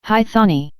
Hi Thani.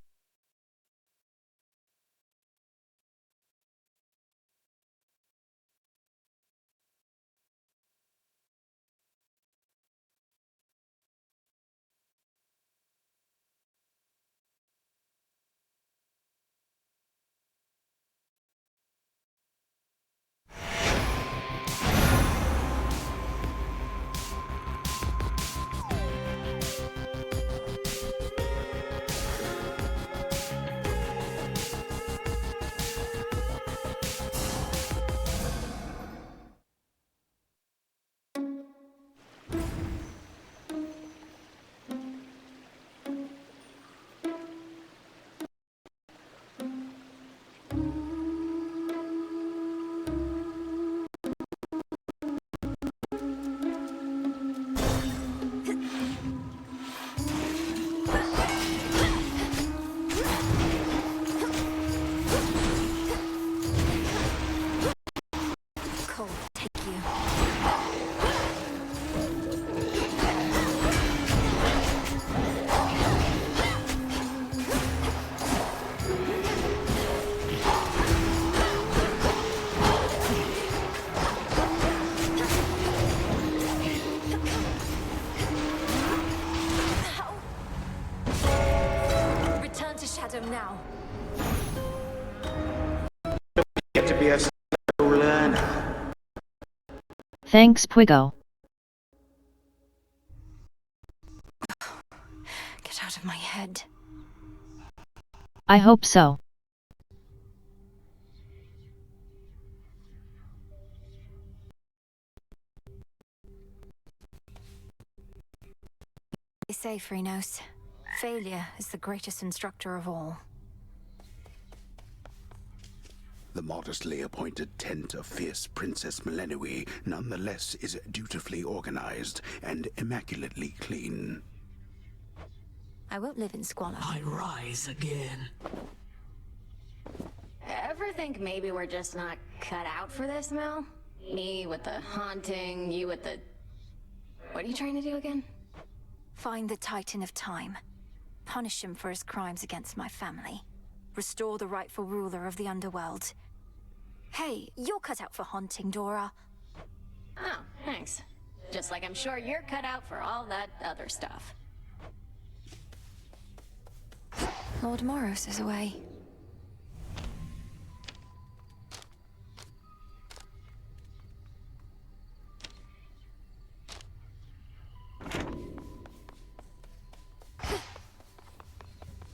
Cold, take you. Return to Shadow now. Get to be a slow learner. Thanks Pwigo. Get out of my head. I hope so. They say, Phrynos, failure is the greatest instructor of all. The modestly appointed tent of fierce Princess Melenoi nonetheless is dutifully organized and immaculately clean. I won't live in squalor. I rise again. Ever think maybe we're just not cut out for this, Mel? Me with the haunting, you with the... What are you trying to do again? Find the Titan of Time. Punish him for his crimes against my family. Restore the rightful ruler of the underworld. Hey, you're cut out for haunting, Dora. Oh, thanks. Just like I'm sure you're cut out for all that other stuff. Lord Moros is away.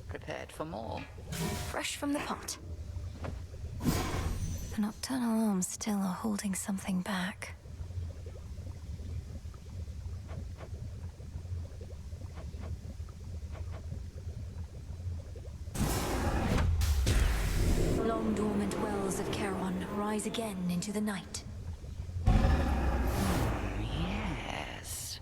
Prepared for more. Fresh from the pot. The nocturnal arms still are holding something back. Long dormant wells of Charon rise again into the night. Yes.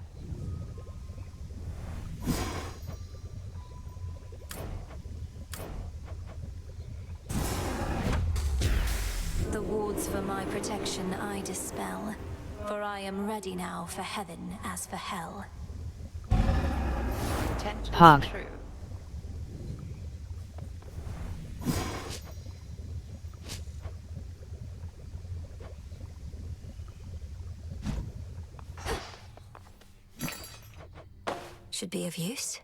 The wards for my protection I dispel, for I am ready now for heaven as for hell. Intent is Pog. true. Should be of use.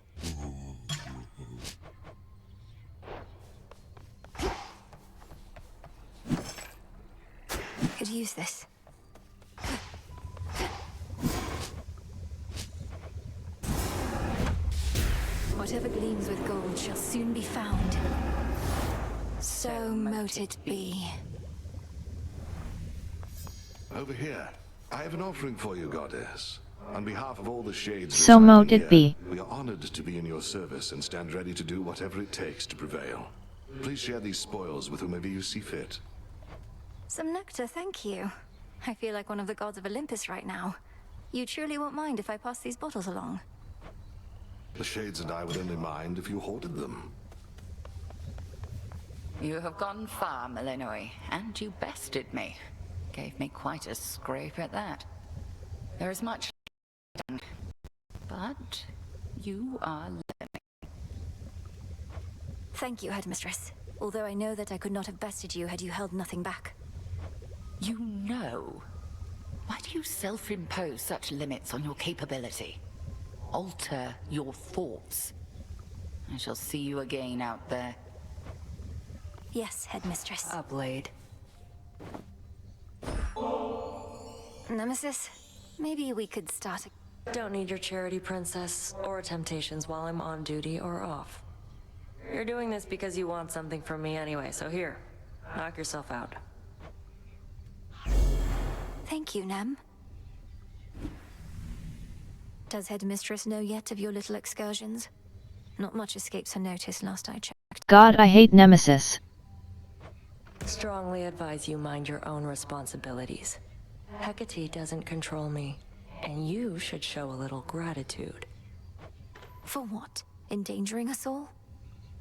Could use this. Whatever gleams with gold shall soon be found. So mote it be. Over here. I have an offering for you, Goddess. On behalf of all the shades So residing mote it here, be. we are honored to be in your service and stand ready to do whatever it takes to prevail. Please share these spoils with whomever you see fit. Some nectar, thank you. I feel like one of the gods of Olympus right now. You truly won't mind if I pass these bottles along? The shades and I would only mind if you hoarded them. You have gone far, Melenoi, and you bested me. Gave me quite a scrape at that. There is much done, but you are learning. Thank you, Headmistress. Although I know that I could not have bested you had you held nothing back. You know? Why do you self-impose such limits on your capability? Alter your thoughts. I shall see you again out there. Yes, Headmistress. Blade. Nemesis, maybe we could start a... Don't need your charity, Princess, or temptations while I'm on duty or off. You're doing this because you want something from me anyway, so here, knock yourself out. Thank you, Nem. Does Headmistress know yet of your little excursions? Not much escapes her notice last I checked. God, I hate Nemesis. Strongly advise you mind your own responsibilities. Hecate doesn't control me, and you should show a little gratitude. For what? Endangering us all?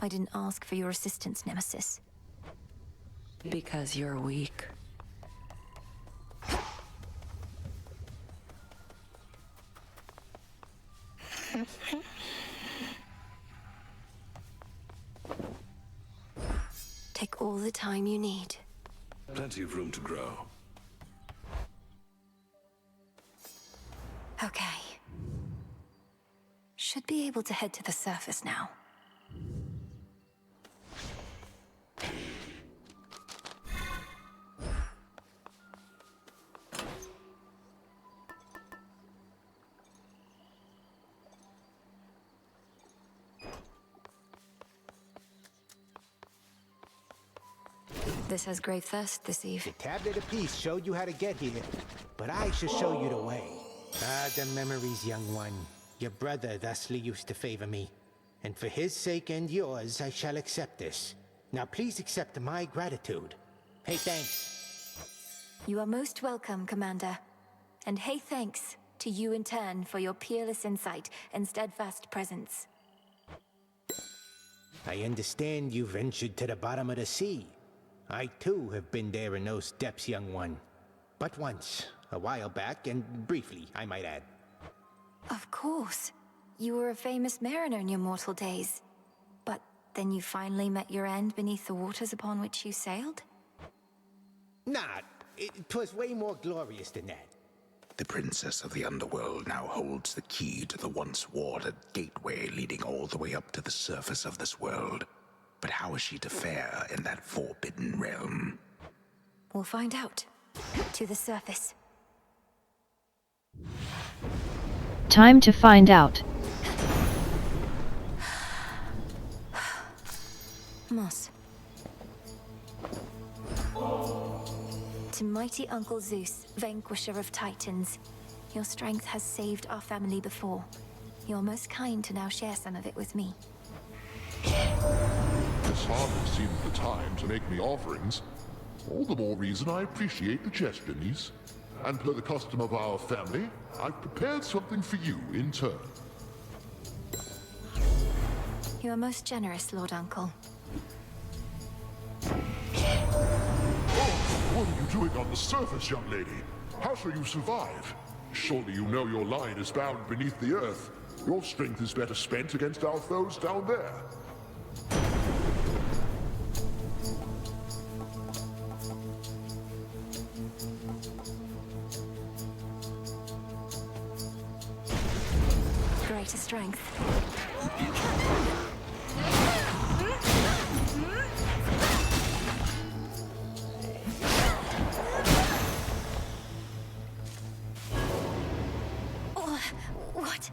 I didn't ask for your assistance, Nemesis. Because you're weak. Take all the time you need. Plenty of room to grow. Okay. Should be able to head to the surface now. This has grave thirst this eve. The tablet of peace showed you how to get here, but I shall show you the way. Ah, the memories, young one. Your brother thusly used to favor me, and for his sake and yours, I shall accept this. Now please accept my gratitude. Hey, thanks. You are most welcome, Commander. And hey, thanks to you in turn for your peerless insight and steadfast presence. I understand you ventured to the bottom of the sea. I too have been there in those depths, young one. But once, a while back, and briefly, I might add. Of course. You were a famous mariner in your mortal days. But then you finally met your end beneath the waters upon which you sailed? Nah, 'twas way more glorious than that. The princess of the underworld now holds the key to the once warded gateway leading all the way up to the surface of this world. But how is she to fare in that forbidden realm? We'll find out. To the surface. Time to find out. Moss. To mighty Uncle Zeus, vanquisher of titans. Your strength has saved our family before. You're most kind to now share some of it with me. This hardly seems the time to make me offerings. All the more reason I appreciate the gesture, niece. And per the custom of our family, I've prepared something for you in turn. You are most generous, Lord Uncle. Oh, what are you doing on the surface, young lady? How shall you survive? Surely you know your line is bound beneath the earth. Your strength is better spent against our foes down there. Greater strength. What?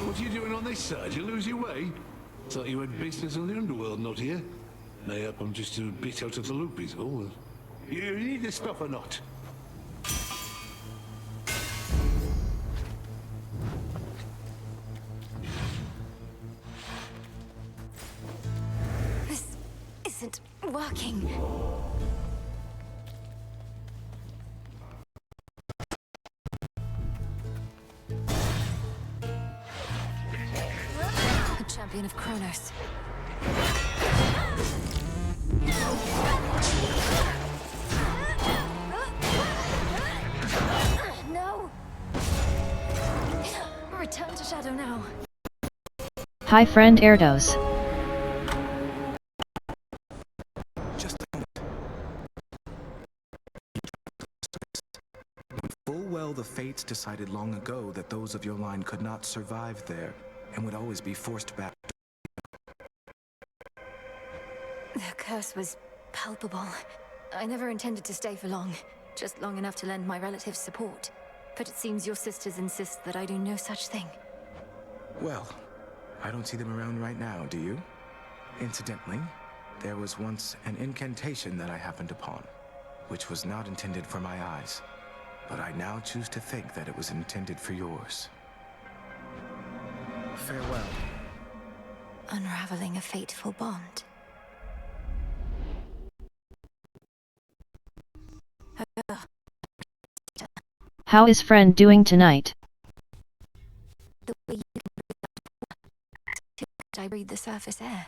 What are you doing on this side? Did you lose your way? Thought you had business on the underworld, not here. Mayhap I'm just a bit out of the loop, is all. You need this stuff or not? This isn't working. champion of Kronos. No! Return to Shadow now. Hi friend Erdos. Just a moment. Full well the fates decided long ago that those of your line could not survive there and would always be forced back. The curse was palpable. I never intended to stay for long, just long enough to lend my relatives support. But it seems your sisters insist that I do no such thing. Well, I don't see them around right now, do you? Incidentally, there was once an incantation that I happened upon, which was not intended for my eyes. But I now choose to think that it was intended for yours. Farewell. Unraveling a fateful bond. How is friend doing tonight? The way you can breathe, I breathe the surface air.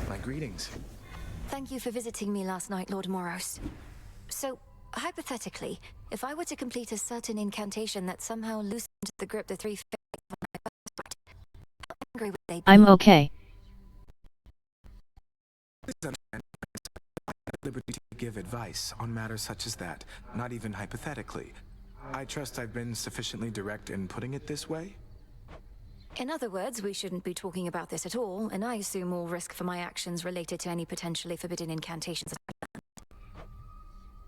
My greetings. Thank you for visiting me last night, Lord Moros. So, hypothetically, if I were to complete a certain incantation that somehow loosened the grip the three fates on my birthright, how angry would they be? I'm okay. Please understand, I am at liberty to give advice on matters such as that, not even hypothetically. I trust I've been sufficiently direct in putting it this way? In other words, we shouldn't be talking about this at all, and I assume all risk for my actions related to any potentially forbidden incantations.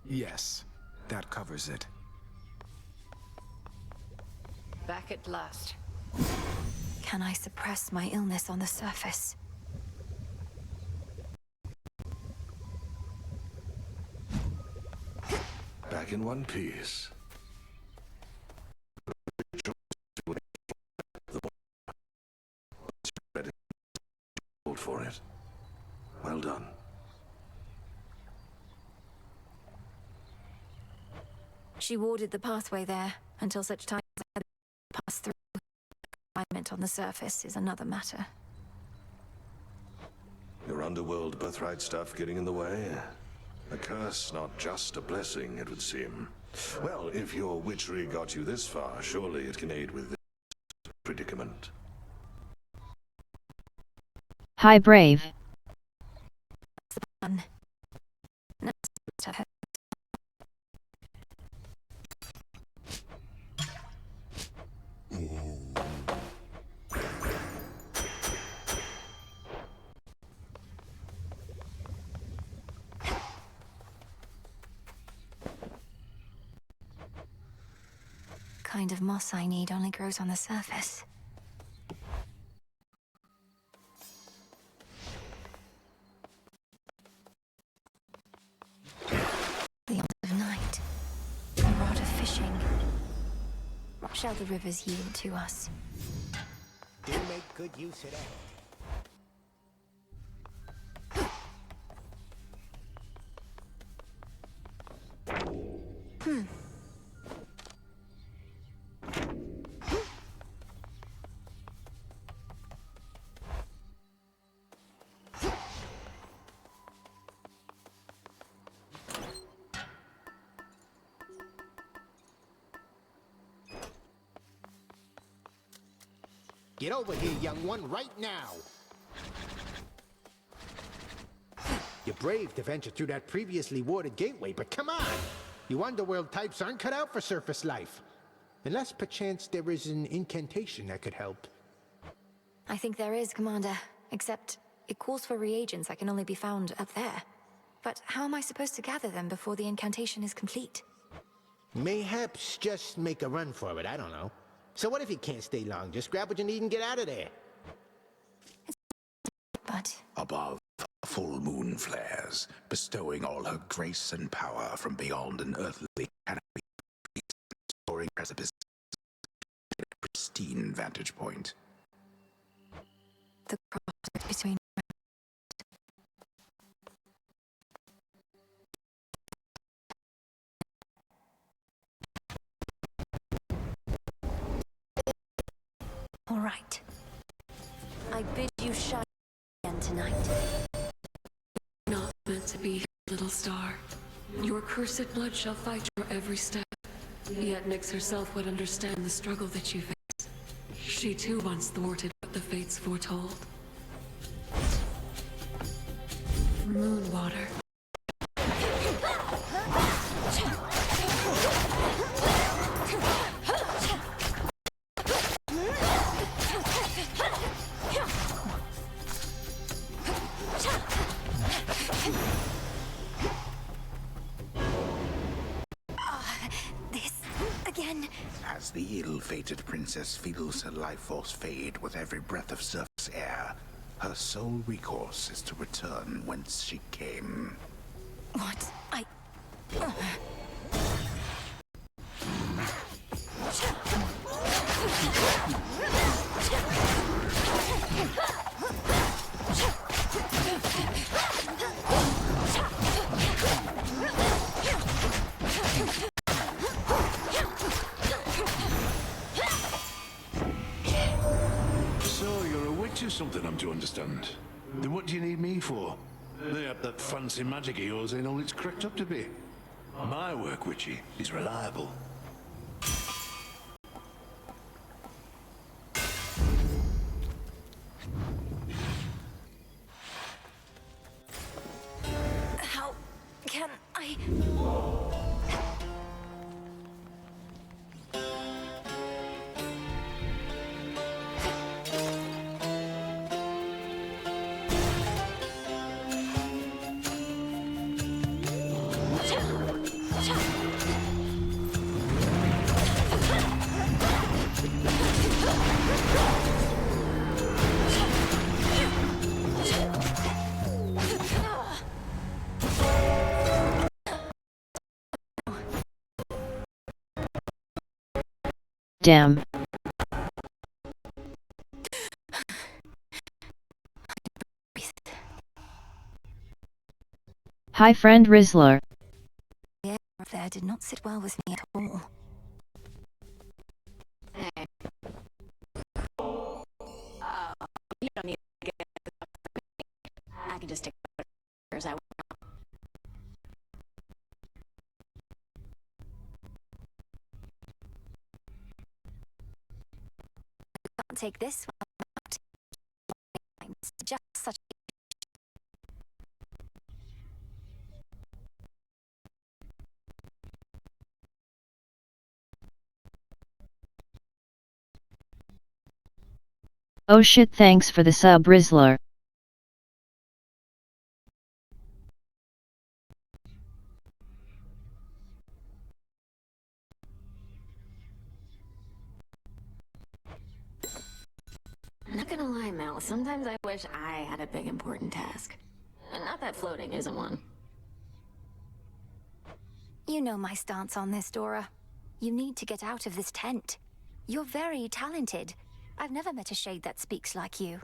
Yes, that covers it. Back at last. Can I suppress my illness on the surface? Back in one piece. For it. Well done. She warded the pathway there until such time as I had passed through. Alignment on the surface is another matter. Your underworld birthright stuff getting in the way? A curse, not just a blessing, it would seem. Well, if your witchery got you this far, surely it can aid with this predicament. Hi Brave. Kind of moss I need only grows on the surface. The of night, a rod of fishing. What shall the rivers yield to us? Do make good use of that. Get over here, young one, right now! You're brave to venture through that previously warded gateway, but come on! You underworld types aren't cut out for surface life. Unless, perchance, there is an incantation that could help. I think there is, Commander. Except, it calls for reagents that can only be found up there. But how am I supposed to gather them before the incantation is complete? Mayhaps just make a run for it, I don't know. So what if you can't stay long? Just grab what you need and get out of there. But... Above, full moon flares, bestowing all her grace and power from beyond an earthly canopy, soaring precipice, a pristine vantage point. The cross between... All right. I bid you shine again tonight. Not meant to be here, little star. Your cursed blood shall fight your every step. Yet Nyx herself would understand the struggle that you face. She too once thwarted what the fates foretold. Moonwater. This again. As the ill-fated princess feels her life force fade with every breath of surface air, her sole recourse is to return whence she came. What? So you're a witch or something, I'm to understand. Then what do you need me for? That fancy magic of yours ain't all it's cracked up to be. My work, witchy, is reliable. How can I? Damn. Hi friend Rizzler. The air there did not sit well with me at all. Hey. You don't need to get this up for me. I can just take pictures. Can't take this one out. It's just such. Oh shit, thanks for the sub Rizzler. Not gonna lie, Mel, sometimes I wish I had a big important task. And not that floating isn't one. You know my stance on this, Dora. You need to get out of this tent. You're very talented. I've never met a shade that speaks like you.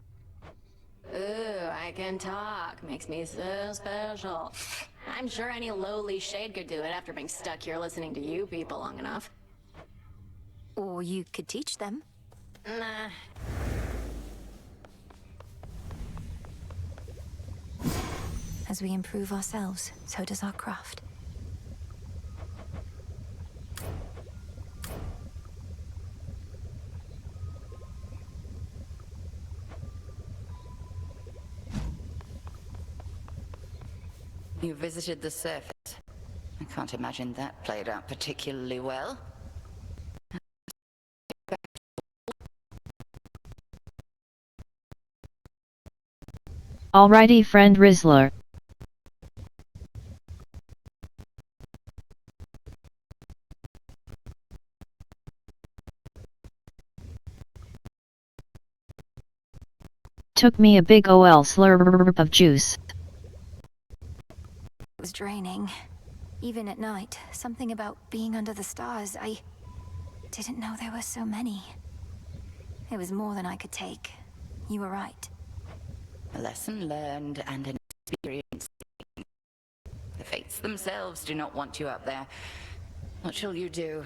Ooh, I can talk. Makes me so special. I'm sure any lowly shade could do it after being stuck here listening to you people long enough. Or you could teach them. Nah. As we improve ourselves, so does our craft. You visited the surface. I can't imagine that played out particularly well. Alrighty friend Rizzler. Took me a big ol' slurp of juice. It was draining. Even at night, something about being under the stars, I didn't know there were so many. It was more than I could take. You were right. A lesson learned and an experience. The fates themselves do not want you up there. What shall you do?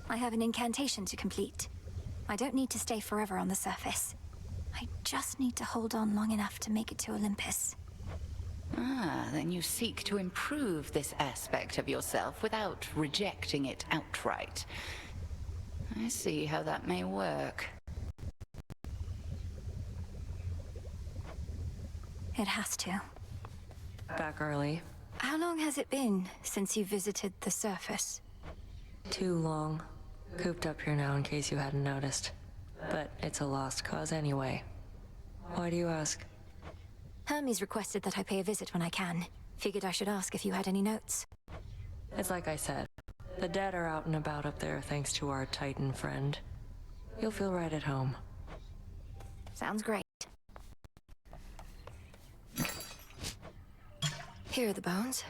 I have an incantation to complete. I don't need to stay forever on the surface. I just need to hold on long enough to make it to Olympus. Ah, then you seek to improve this aspect of yourself without rejecting it outright. I see how that may work. It has to. Back early. How long has it been since you visited the surface? Too long. Cooped up here now in case you hadn't noticed. But it's a lost cause anyway. Why do you ask? Hermes requested that I pay a visit when I can. Figured I should ask if you had any notes. It's like I said. The dead are out and about up there thanks to our Titan friend. You'll feel right at home. Sounds great. Here are the bones.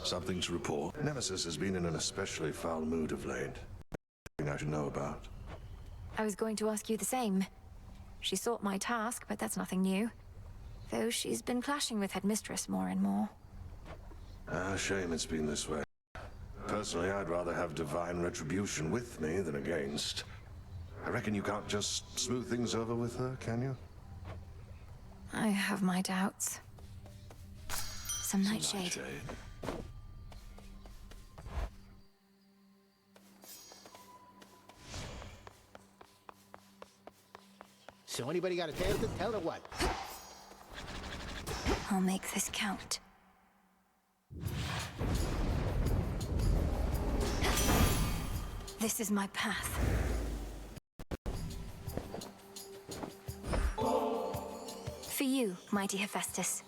Something to report. Nemesis has been in an especially foul mood of late. Anything I should know about? I was going to ask you the same. She sought my task, but that's nothing new. Though she's been clashing with Headmistress more and more. Shame it's been this way. Personally, I'd rather have divine retribution with me than against. I reckon you can't just smooth things over with her, can you? I have my doubts. Some nightshade. So anybody got a tale to tell or what? I'll make this count. This is my path. For you, mighty Hephaestus.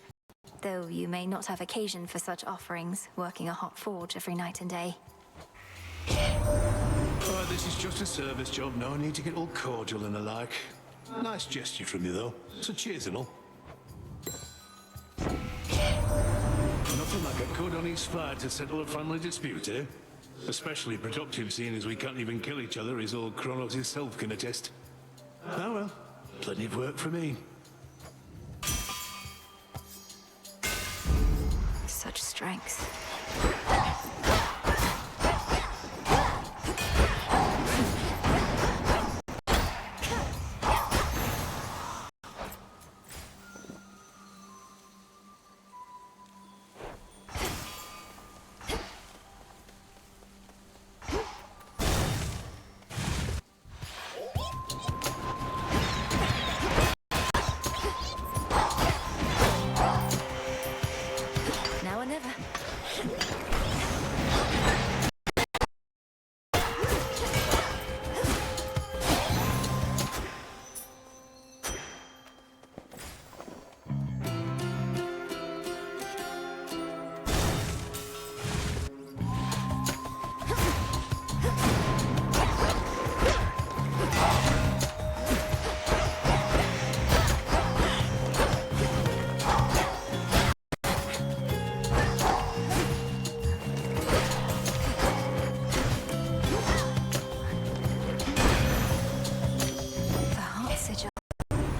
Though you may not have occasion for such offerings, working a hot forge every night and day. Alright, this is just a service job. No need to get all cordial and the like. Nice gesture from you, though. So cheers and all. Nothing like a good honest fight to settle a family dispute, eh? Especially productive, seeing as we can't even kill each other, as all Kronos himself can attest. Oh well, plenty of work for me. Such strength. Now or never.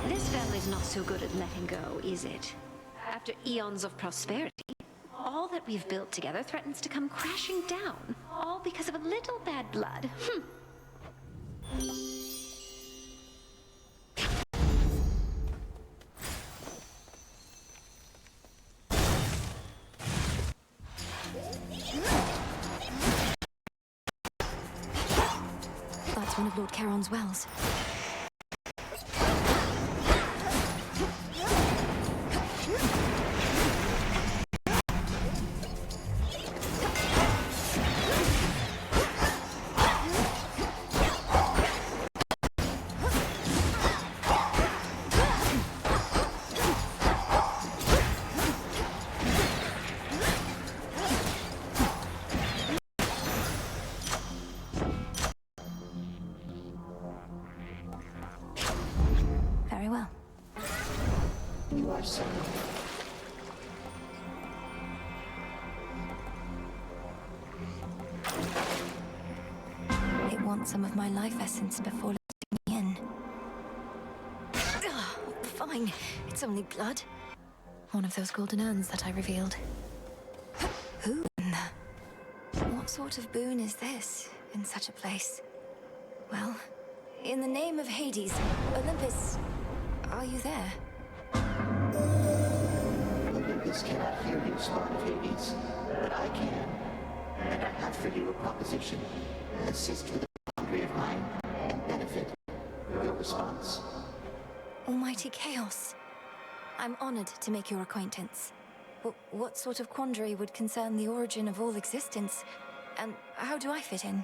This family's not so good at letting go, is it? After eons of prosperity, all that we've built together threatens to come crashing down, all because of a little bad blood. That's one of Lord Charon's wells. Very well. You are so... It wants some of my life essence before letting me in. Ugh, fine, it's only blood. One of those golden urns that I revealed. Who in the... What sort of boon is this, in such a place? Well, in the name of Hades, Olympus, are you there? Olympus cannot hear you, Spawn of Hades, but I can. And I have for you a proposition. Assist with a boundary of mine, and benefit. Your response? Almighty Chaos. I'm honored to make your acquaintance. What sort of quandary would concern the origin of all existence? And how do I fit in?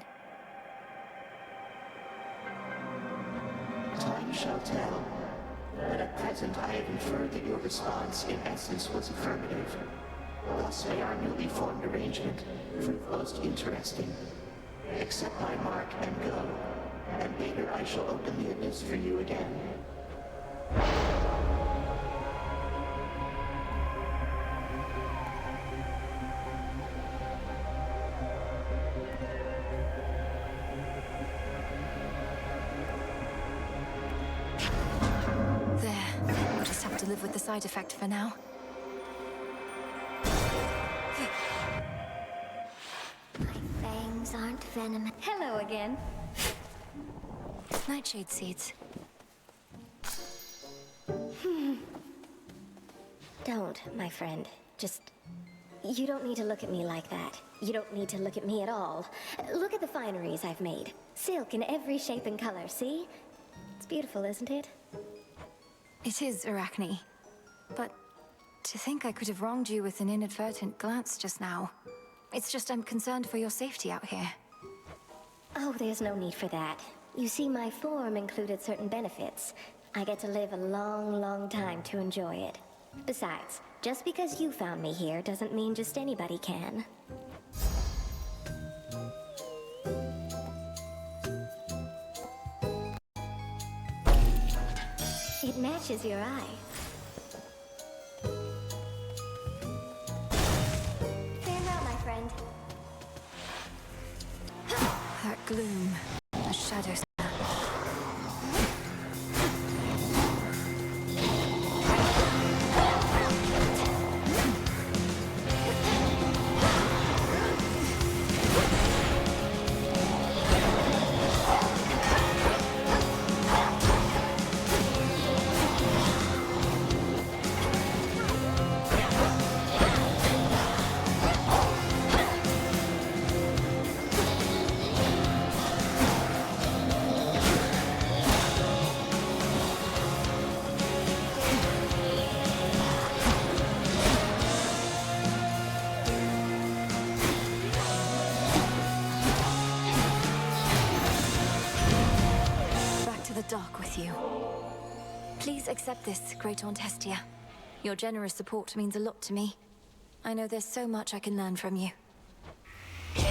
Time shall tell. But at present I have inferred that your response in essence was affirmative. Thus may our newly formed arrangement prove most interesting. Accept my mark and go, and later I shall open the abyss for you again. We'll just have to live with the side effect for now. My fangs aren't venomous. Hello again. Nightshade seeds. Don't, my friend. Just... You don't need to look at me like that. You don't need to look at me at all. Look at the fineries I've made. Silk in every shape and color, see? It's beautiful, isn't it? It is, Arachne. But to think I could have wronged you with an inadvertent glance just now. It's just I'm concerned for your safety out here. Oh, there's no need for that. You see, my form included certain benefits. I get to live a long, long time to enjoy it. Besides, just because you found me here doesn't mean just anybody can. It matches your eye. Farewell, my friend. That gloom, the shadows. Dark with you. Please accept this, Great Aunt Hestia. Your generous support means a lot to me. I know there's so much I can learn from you. Come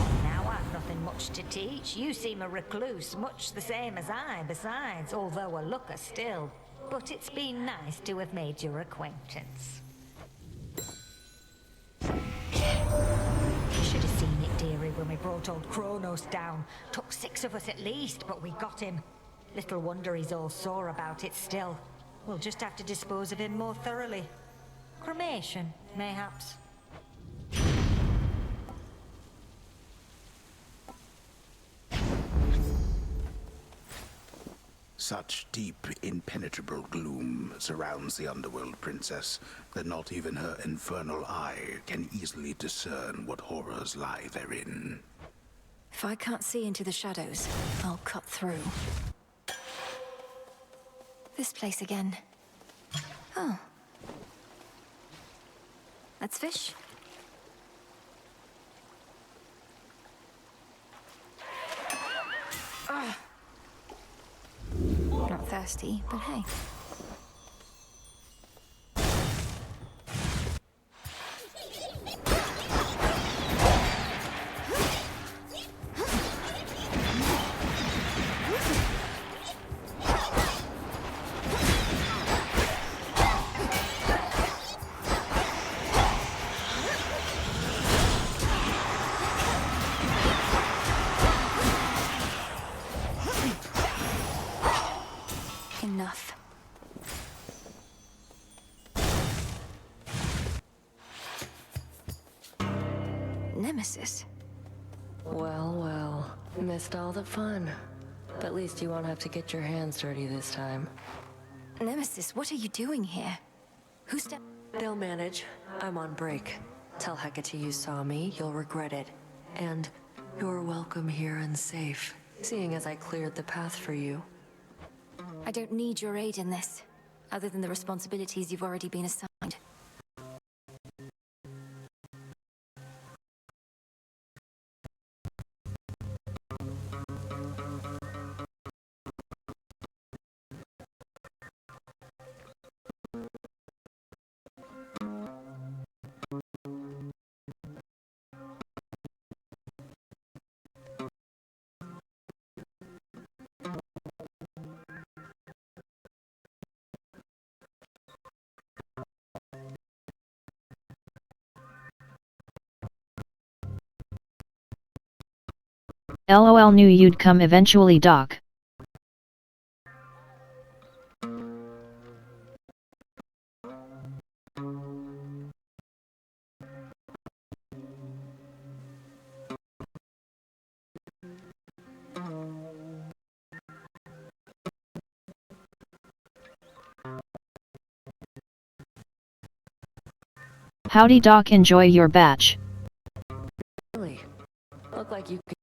on now, I've nothing much to teach. You seem a recluse, much the same as I, besides, although a looker still. But it's been nice to have made your acquaintance. You should have seen it, dearie, when we brought old Kronos down. Took 6 of us at least, but we got him. Little wonder he's all sore about it still. We'll just have to dispose of him more thoroughly. Cremation, mayhaps. Such deep, impenetrable gloom surrounds the underworld princess that not even her infernal eye can easily discern what horrors lie therein. If I can't see into the shadows, I'll cut through. This place again. Oh. Let's fish. Ah. Not thirsty, but hey. Enough. Nemesis? Well, well. Missed all the fun. But at least you won't have to get your hands dirty this time. Nemesis, what are you doing here? Who stepped? They'll manage. I'm on break. Tell Hecate you saw me, you'll regret it. And you're welcome here and safe, seeing as I cleared the path for you. I don't need your aid in this, other than the responsibilities you've already been assigned. LOL, knew you'd come eventually, Doc. Howdy, Doc, enjoy your batch. Really? Look like you could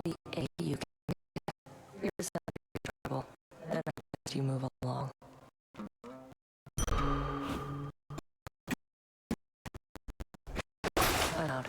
the aid you can get. Here's some trouble. Then I let you move along. I'm out.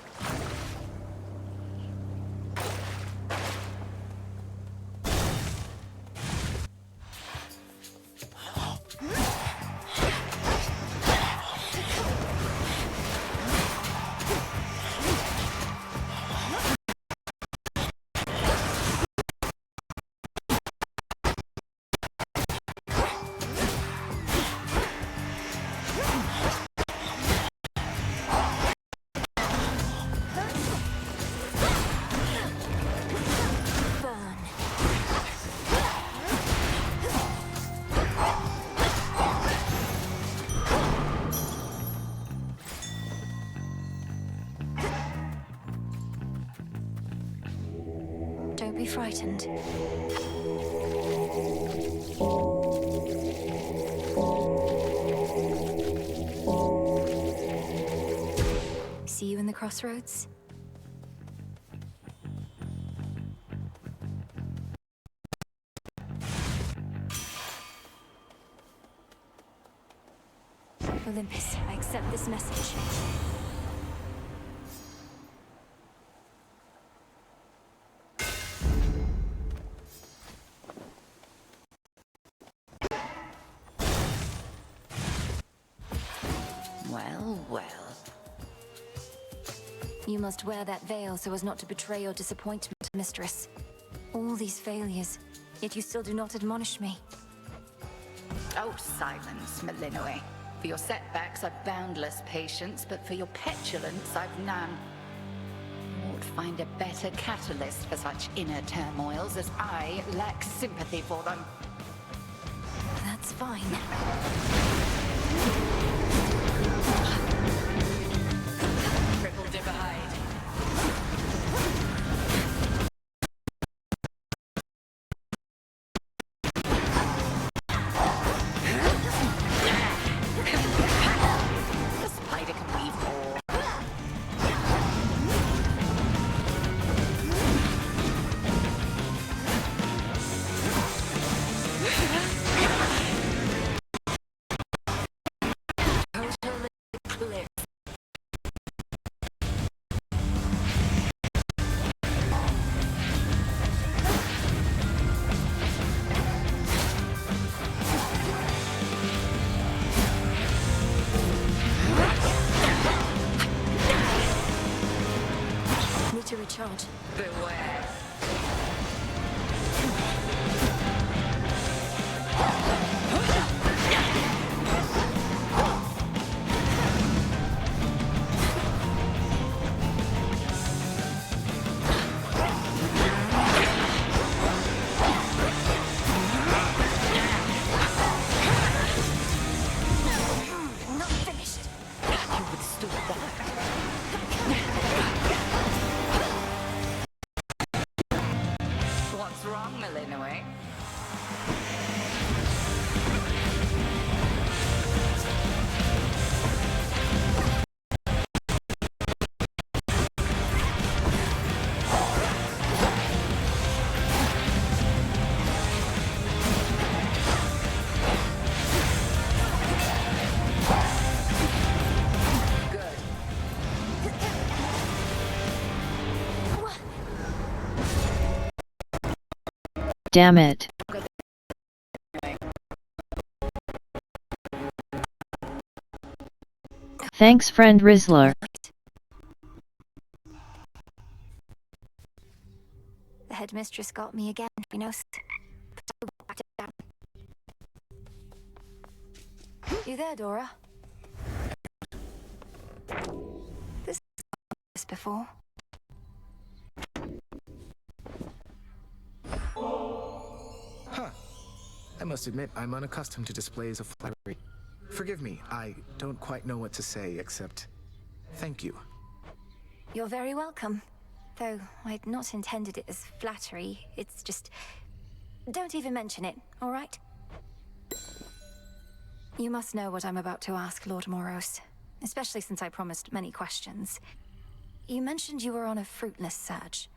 Don't be frightened. See you in the crossroads? Olympus, I accept this message. Well, well. You must wear that veil so as not to betray your disappointment, mistress. All these failures, yet you still do not admonish me. Oh, silence, Malinoe. For your setbacks, I've boundless patience, but for your petulance, I've none. You ought to find a better catalyst for such inner turmoils, as I lack sympathy for them. That's fine. Triple dipper hide. The spider can weave more. Need to recharge. Beware. Not finished. You withstood that. Damn it. Thanks, friend Rizzler. The headmistress got me again, you know. You there, Dora? This before. Huh. I must admit, I'm unaccustomed to displays of flattery. Forgive me, I don't quite know what to say, except thank you. You're very welcome. Though I'd not intended it as flattery, it's just... Don't even mention it, all right? You must know what I'm about to ask, Lord Moros. Especially since I promised many questions. You mentioned you were on a fruitless search.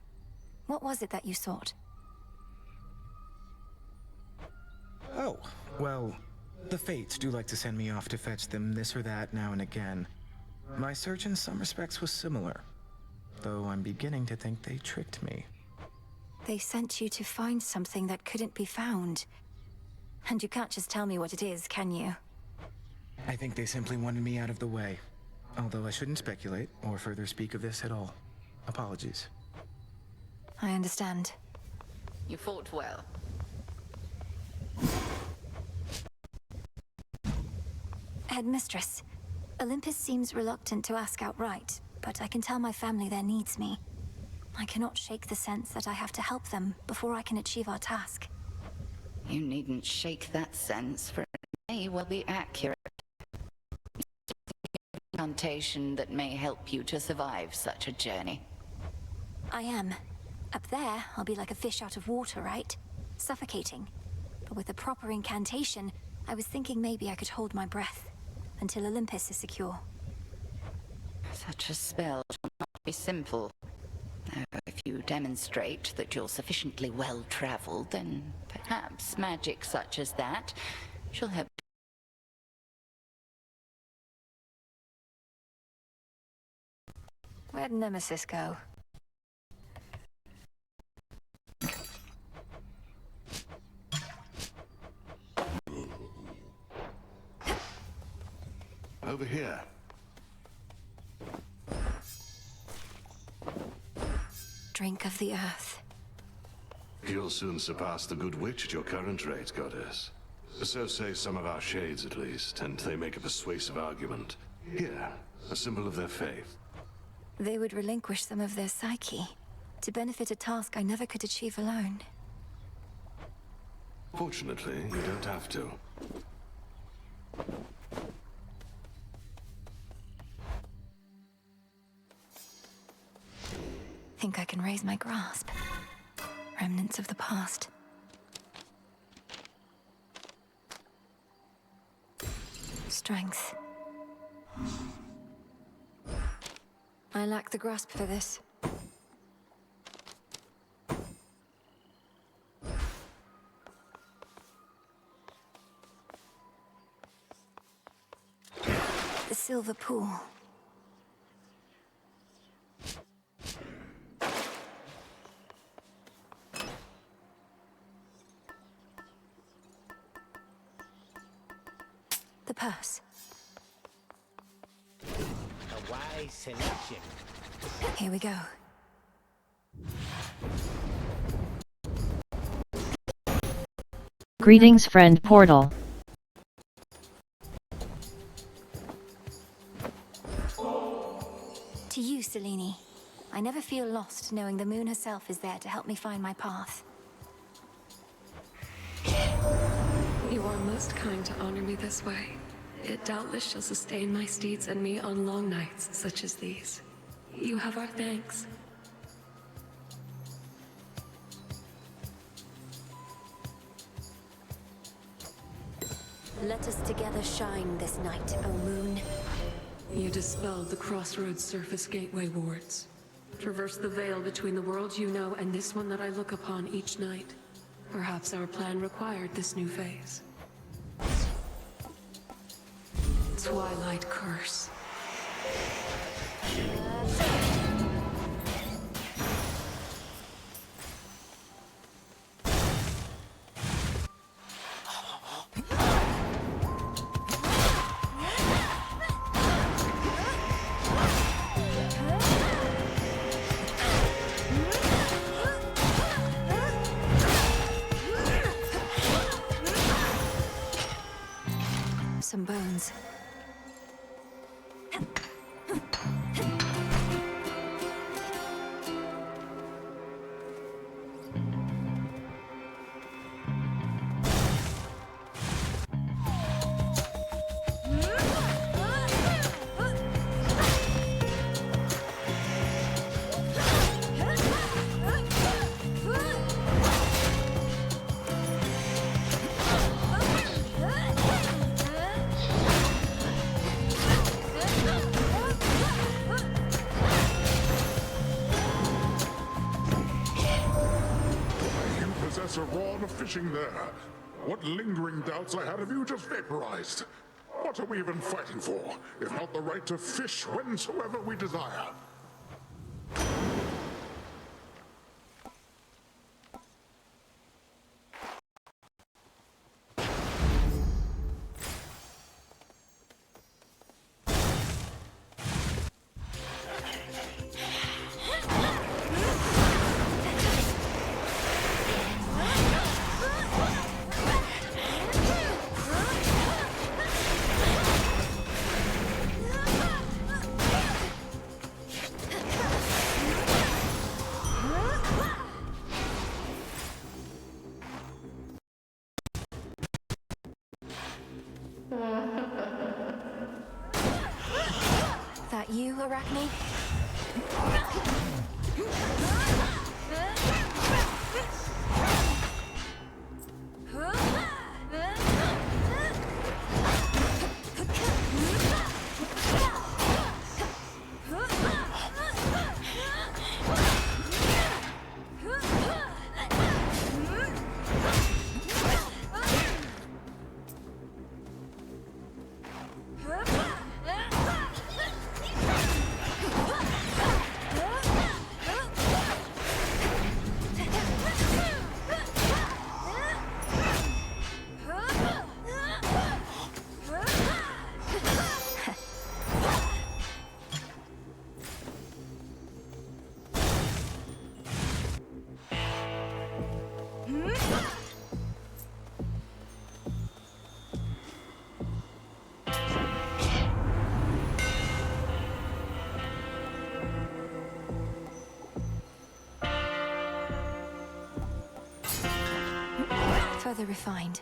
What was it that you sought? Oh, well, the Fates do like to send me off to fetch them this or that now and again. My search in some respects was similar, though I'm beginning to think they tricked me. They sent you to find something that couldn't be found. And you can't just tell me what it is, can you? I think they simply wanted me out of the way. Although I shouldn't speculate or further speak of this at all. Apologies. I understand. You fought well. Headmistress, Olympus seems reluctant to ask outright, but I can tell my family there needs me. I cannot shake the sense that I have to help them before I can achieve our task. You needn't shake that sense, for it may well be accurate. Incantation that may help you to survive such a journey. I am. Up there, I'll be like a fish out of water, right? Suffocating. But with a proper incantation, I was thinking maybe I could hold my breath until Olympus is secure. Such a spell shall not be simple. If you demonstrate that you're sufficiently well-traveled, then perhaps magic such as that shall help. Where'd Nemesis go? Over here. Drink of the earth. You'll soon surpass the good witch at your current rate, goddess. So say some of our shades, at least, and they make a persuasive argument. Here, a symbol of their faith. They would relinquish some of their psyche to benefit a task I never could achieve alone. Fortunately, you don't have to. Think I can raise my grasp. Remnants of the past. Strength. I lack the grasp for this. The silver pool. The purse. A wise selection. Here we go. Greetings, friend Portal. To you, Selene. I never feel lost knowing the moon herself is there to help me find my path. You are most kind to honor me this way. It doubtless shall sustain my steeds and me on long nights such as these. You have our thanks. Let us together shine this night, O moon. You dispelled the Crossroads Surface Gateway wards. Traverse the veil between the world you know and this one that I look upon each night. Perhaps our plan required this new phase. Twilight Curse. vanishing there. What lingering doubts I had of you just vaporized. What are we even fighting for, if not the right to fish whensoever we desire? That you, Arachne? Further refined.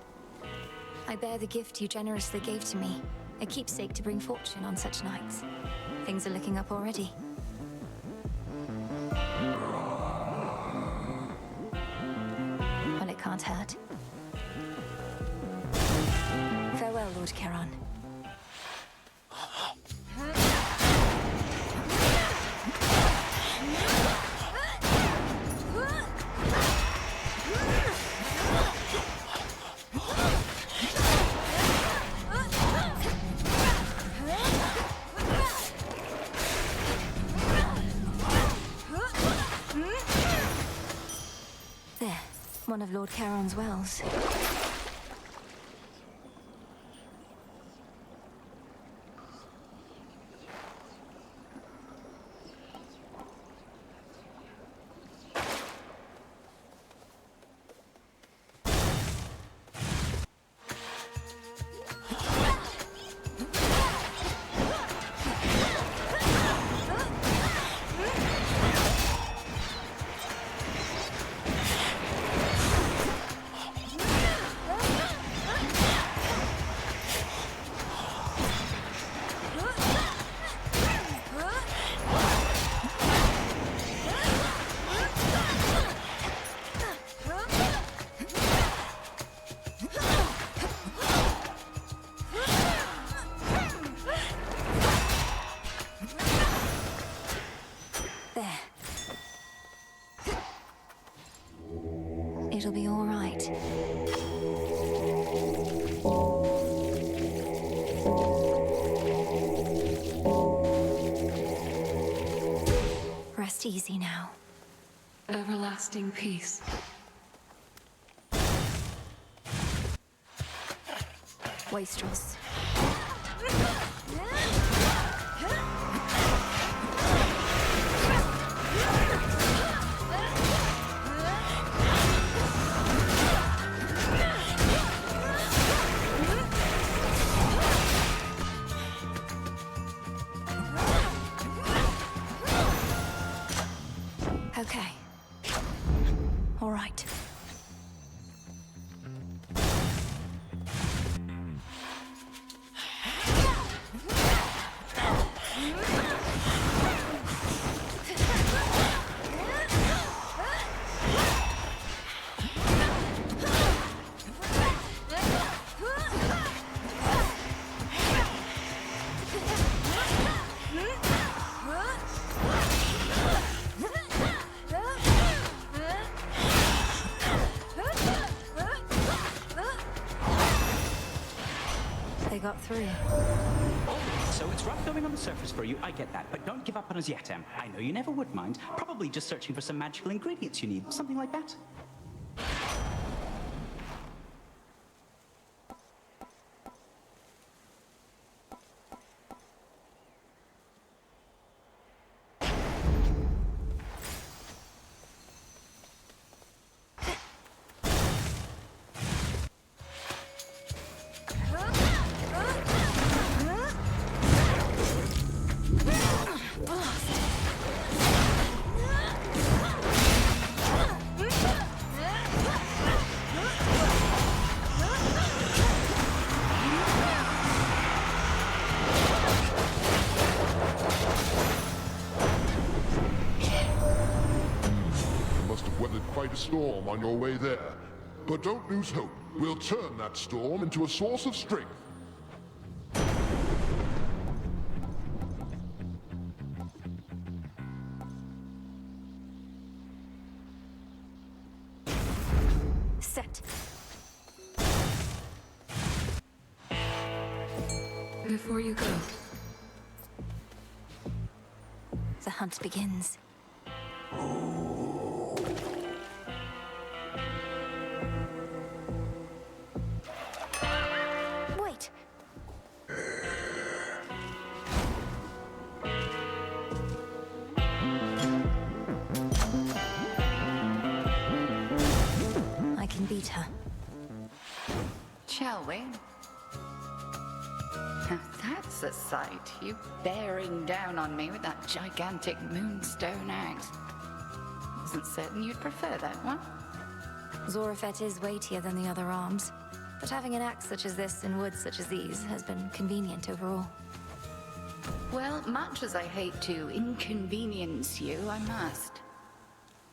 I bear the gift you generously gave to me, a keepsake to bring fortune on such nights. Things are looking up already. Well, it can't hurt. Farewell, Lord Charon. There, one of Lord Charon's wells. It'll be all right. Rest easy now. Everlasting peace. Wastrels. Okay. All right. through. So it's rough going on the surface for you, I get that. But don't give up on us yet, Em. I know you never would mind. Probably just searching for some magical ingredients you need. Something like that. Quite a storm on your way there. But don't lose hope. We'll turn that storm into a source of strength. Set. Before you go, The hunt begins. Wait. I can beat her. Shall we? Now that's a sight. You bearing down on me with that gigantic moonstone axe. Wasn't certain you'd prefer that one. Zorafet is weightier than the other arms, but having an axe such as this in woods such as these has been convenient overall. Well, much as I hate to inconvenience you, I must.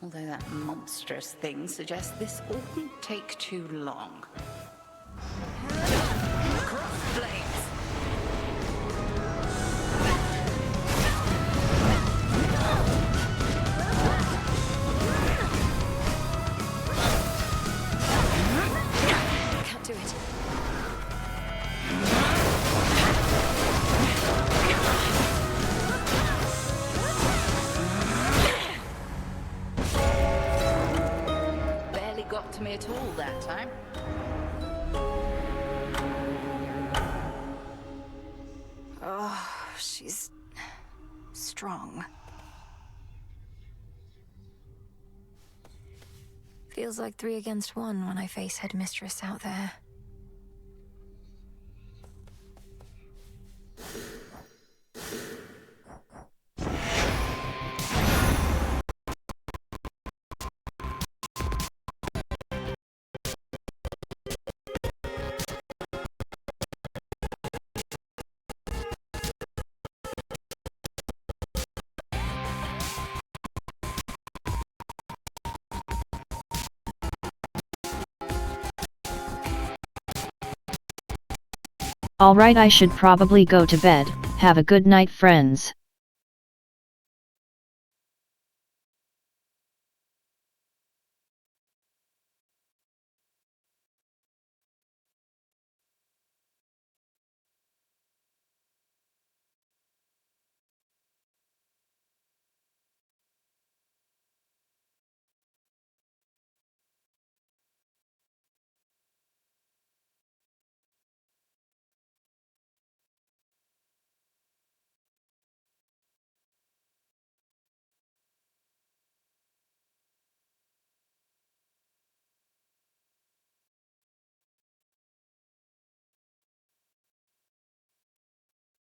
Although that monstrous thing suggests this oughtn't take too long. Crossblades! Can't do it. Barely got to me at all that time. Oh, she's strong. Feels like 3 against 1 when I face Headmistress out there. Alright, I should probably go to bed. Have a good night, friends.